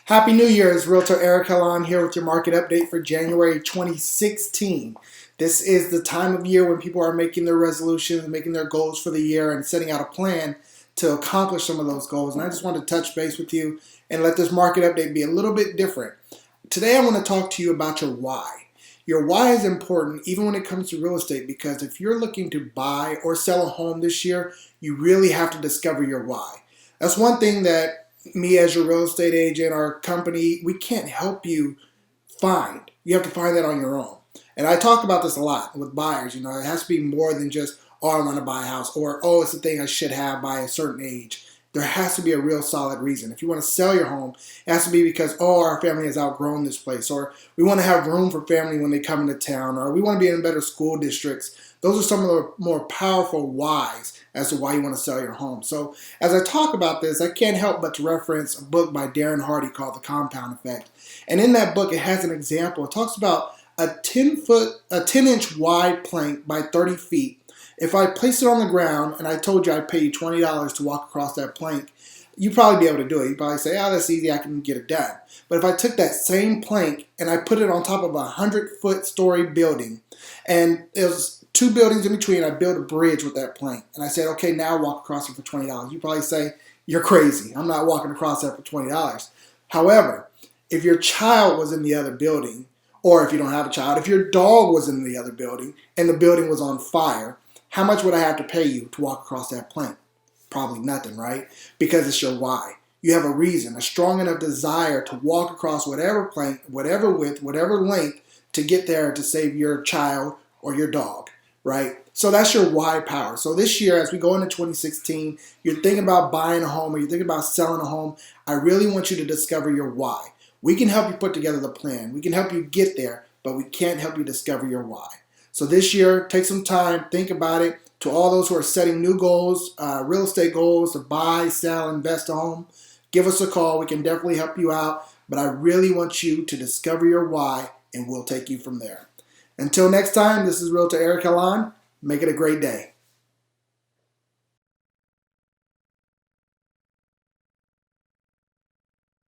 Happy New Year. It's Realtor Eric Helon here with your market update for January 2016. This is the time of year when people are making their resolutions, making their goals for the year, and setting out a plan to accomplish some of those goals. And I just want to touch base with you and let this market update be a little bit different. Today I want to talk to you about your why. Your why is important even when it comes to real estate, because if you're looking to buy or sell a home this year, you really have to discover your why. That's one thing that me as your real estate agent, our company, we can't help you find. You have to find that on your own. And I talk about this a lot with buyers. You know, it has to be more than just, oh, I want to buy a house, or, oh, it's the thing I should have by a certain age. There has to be a real solid reason. If you want to sell your home, it has to be because, oh, our family has outgrown this place, or we want to have room for family when they come into town, or we want to be in better school districts. Those are some of the more powerful whys as to why you want to sell your home. So as I talk about this, I can't help but to reference a book by Darren Hardy called The Compound Effect. And in that book, it has an example. It talks about a 10-inch wide plank by 30 feet. If I place it on the ground and I told you I'd pay you $20 to walk across that plank, you'd probably be able to do it. You'd probably say, oh, that's easy, I can get it done. But if I took that same plank and I put it on top of a 100-foot story building, and it was 2 buildings in between, I built a bridge with that plank. And I said, okay, now walk across it for $20. You probably say, you're crazy. I'm not walking across that for $20. However, if your child was in the other building, or if you don't have a child, if your dog was in the other building and the building was on fire, how much would I have to pay you to walk across that plank? Probably nothing, right? Because it's your why. You have a reason, a strong enough desire to walk across whatever plank, whatever width, whatever length to get there to save your child or your dog, right? So that's your why power. So this year, as we go into 2016, you're thinking about buying a home or you're thinking about selling a home, I really want you to discover your why. We can help you put together the plan. We can help you get there, but we can't help you discover your why. So this year, take some time, think about it. To all those who are setting new goals, real estate goals to buy, sell, invest a home, give us a call. We can definitely help you out. But I really want you to discover your why, and we'll take you from there. Until next time, this is Realtor Eric Helon. Make it a great day.